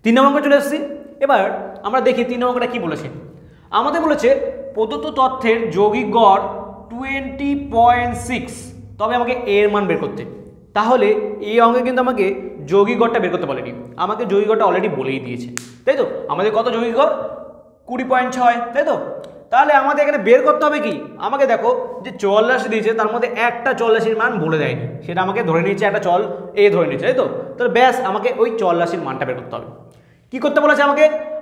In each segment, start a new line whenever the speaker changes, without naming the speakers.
3 নম্বর অঙ্কে চলে এসেছি। এবার আমরা দেখি 3 নম্বরটা কি বলেছে। আমাদের বলেছে প্রদত্ত তথ্যের যৌগিক গড় 20.6, তবে আমাকে এর মান বের করতে। তাহলে এই অঙ্কে কিন্তু আমাকে যৌগিক গড়টা বের করতে বলেনি, আমাকে যৌগিক গড়টা অলরেডি বলেই দিয়েছে, তাই তো। আমাদের কত যৌগিক গড়? 20.6, তাই তো। তাহলে আমাদের এখানে বের করতে হবে কি, আমাকে দেখো যে চল রাশি দিয়েছে, তার মধ্যে একটা চল রাশির মান বলে দেয়নি, সেটা আমাকে ধরে নিয়েছে একটা চল এ ধরে নিয়েছে, তাই তো। তাহলে ব্যাস আমাকে ওই চল রাশির মানটা বের করতে হবে। কি করতে বলেছে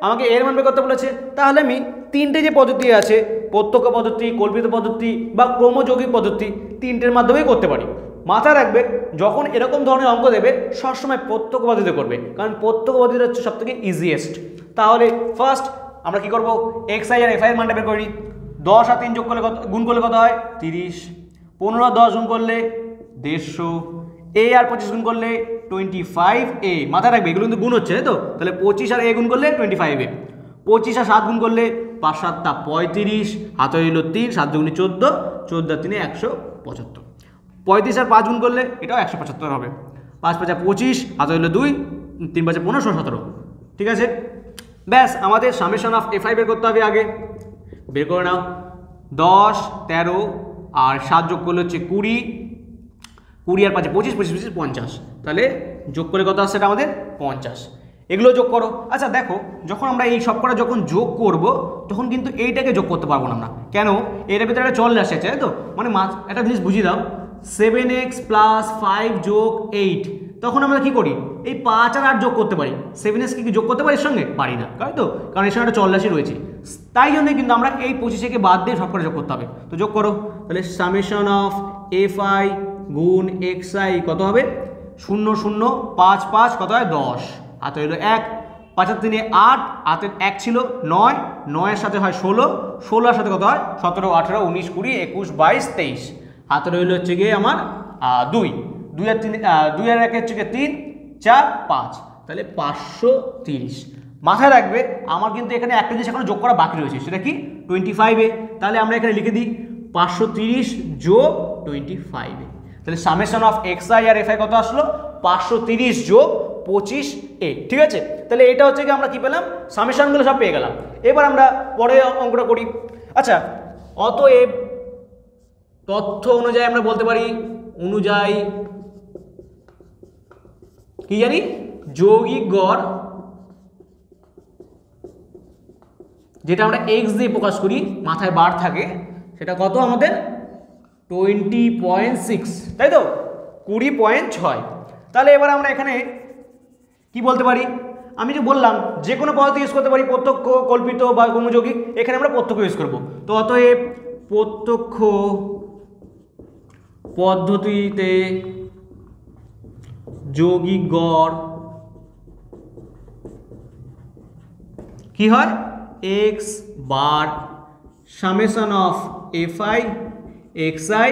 আমাকে এর মান বের করতে বলেছে। তাহলে আমি তিনটে যে পদ্ধতি আছে, প্রত্যক্ষ পদ্ধতি, কল্পিত পদ্ধতি বা ক্রমযৌগিক পদ্ধতি, তিনটের মাধ্যমেই করতে পারি। মাথায় রাখবে, যখন এরকম ধরনের অঙ্ক দেবে সবসময় প্রত্যক্ষ পদ্ধতিতে করবে, কারণ প্রত্যক্ষ পদ্ধতিটা হচ্ছে সব থেকে ইজিয়েস্ট। তাহলে ফার্স্ট আমরা কি করব, X I R F I এর মানটা বের করে নিই। 10 আর 3 যোগ করলে কত, গুণ করলে কত হয়? 30। 15 আর 10 গুণ করলে 150। এ আর 25 গুণ করলে 25 এ। মাথায় রাখবে এগুলো কিন্তু গুণ হচ্ছে, তাই তো। তাহলে 25 আর এ গুণ করলে 25 এ। 25 আর 7 গুণ করলে 5 7 টা 35, হাতে হইল 3, 7 দুগুণে 14, 14 আর 3 175। 35 আর 5 গুণ করলে এটাও 175 হবে। 5 5 25, হাতে হইল 2, 3 5 15, 17। ঠিক আছে, ব্যাস আমাদের সামেশন অফ এফ আই বের করতে হবে। আগে বের করে নাও। 10 13 আর 7 যোগ করলে হচ্ছে 20, 20 আর 5 25, 25 25 50। তাহলে যোগ করে কত আসছে? এটা আমাদের 50। এগুলো যোগ করো। আচ্ছা দেখো, যখন আমরা এই সবকটা যখন যোগ করব, তখন কিন্তু এইটাকে যোগ করতে পারবো না আমরা। কেন? এর ভিতরে একটা চল আসছে, তাই তো। মানে একটা জিনিস বুঝিয়ে দাও, 7x + 5 যোগ 8, তখন আমরা কি করি, এই 5 আর 8 যোগ করতে পারি। 7x কি যোগ করতে পারি এর সঙ্গে? পারি না, তাই তো, কারণ এর সঙ্গে একটা চল রাশি রয়েছে। তাই জন্য কিন্তু আমরা এই 25কে বাদ দিয়ে সবকটা যোগ করতে হবে। তো যোগ করো। তাহলে সামেশন অফ এফ আই গুণ এক্স আই কত হবে? 0 0 5 5 কত হয়? 10। হাতে হইল 1, 5 আর 3 8, হাতের 1 ছিল 9, 9 এর সাথে হয় 16, 16 এর সাথে কত হয়? 17 18 19 20 21 22 23। হাতে রইল হচ্ছে গিয়ে আমার 2, 2 আর 3, 2 আর 1 হচ্ছে গিয়ে 3 4 5, তাহলে 530। মাথায় রাখবে আমার কিন্তু এখানে একটা জিনিস এখনো যোগ করা বাকি রয়েছে, সেটা কি? 25 এ। তাহলে আমরা এখানে লিখে দিই 530 যোগ 25 এ। তাহলে summation of X I R F I কত আসলো? 530 যোগ 25 এ। ঠিক আছে, তাহলে এটা হচ্ছে কি আমরা কি পেলাম? সামেশনগুলো সব পেয়ে গেলাম। এবার আমরা পরে অঙ্কটা করি। আচ্ছা, অতএব তথ্য অনুযায়ী আমরা বলতে পারি, অনুযায়ী কি জানি? যৌগিক গড়, যেটা আমরা এক্স দিয়ে প্রকাশ করি, মাথায় বার থাকে, সেটা কত আমাদের? 20.6, তাই তো, 20.6। তাহলে এবার আমরা এখানে কি বলতে পারি? আমি যে বললাম যে কোনো পদ্ধতি ইউজ করতে পারি, প্রত্যক্ষ, কল্পিত বা ক্রমযৌগিক। এখানে আমরা প্রত্যক্ষ ইউজ করব। তো অতএব প্রত্যক্ষ পদ্ধতিতে যৌগিক গড় কি হয়? X bar summation of F I x I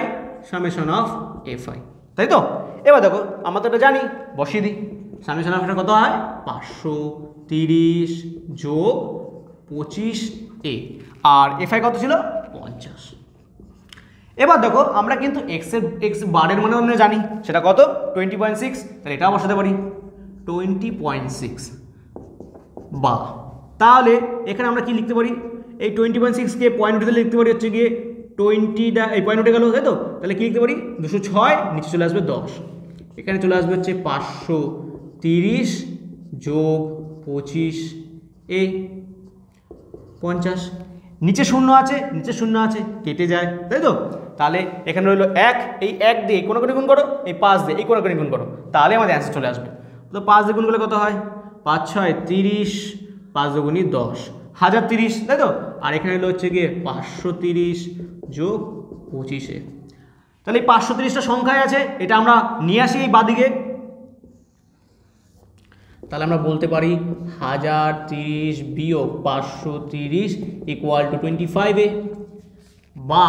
summation of F I, তাই তো। এবার দেখো আমরা তো এটা জানি, বসিয়ে দিই। সামেশন অফ এটা কত হয়? 530 যোগ 25 এ, আর এফ আই কত ছিল? 50। এবার দেখো আমরা কিন্তু এক্স বারের মানে আমরা জানি, সেটা কত? 20.6। তাহলে এটাও বসাতে পারি 20.6 বা। তাহলে এখানে আমরা কি লিখতে পারি? এই 20.6কে পয়েন্ট উঠে লিখতে পারি হচ্ছে গিয়ে 20টা, এই পয়েন্ট উঠে গেল, তাই তো। তাহলে কি লিখতে পারি? 206, নিচে চলে আসবে 10, এখানে চলে আসবে হচ্ছে 530 যোগ 25 এ 50। নিচে শূন্য আছে, নিচে শূন্য আছে, কেটে যায়, তাই তো। তাহলে এখানে রইল 1, এই 1 দিয়ে কোনাকুনি গুণ করো, এই 5 দিয়ে এই কোনাকুনি গুণ করো, তাহলে আমাদের অ্যান্সার চলে আসবে। তো 5 দিয়ে গুণ করলে কত হয়? 5 6 30, 5 দুগুণী 10, 1030, তাই তো। আর এখানে হলো হচ্ছে গিয়ে 530 যোগ 25 এ। তাহলে এই 530টা সংখ্যায় আছে, এটা আমরা নিয়ে আসি এই বাদিকে। তাহলে আমরা বলতে পারি 1030 বিয়োগ 530 ইকুয়াল টু 25 এ, বা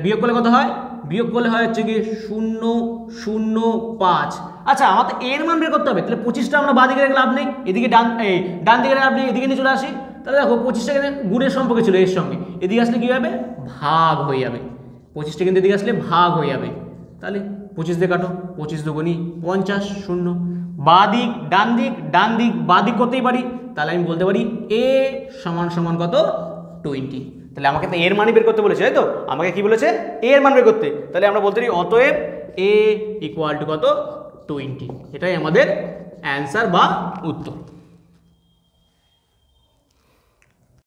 বিয়োগ করলে কত হয়? বিয়োগ করলে হয় হচ্ছে কি 005। আচ্ছা, আমাদের এর মান বের করতে হবে। তাহলে 25টা আমরা বাঁ দিকে রেখে লাভ নেই, এদিকে ডান দিকে লাভ নেই, এদিকে নিয়ে চলে আসি। তাহলে দেখো 25টা কিন্তু গুণের সম্পর্কে ছিল এর সঙ্গে, এদিকে আসলে কি হবে? ভাগ হয়ে যাবে। 25টা কিন্তু এদিকে আসলে ভাগ হয়ে যাবে। তাহলে 25 দিয়ে কাটো, 25 দুগুণী 50, 0 বাঁ দিক ডান দিক, ডান দিক বাঁ দিক করতেই পারি, তাহলে আমি বলতে পারি a সমান সমান কত 20। তাহলে আমাকে তো এর মানই বের করতে বলেছে, তাই তো? আমাকে কি বলেছে? a এর মান বের করতে। তাহলে আমরা বলতে পারি অতএব a ইকুয়াল টু কত 20। এটাই আমাদের অ্যান্সার বা উত্তর।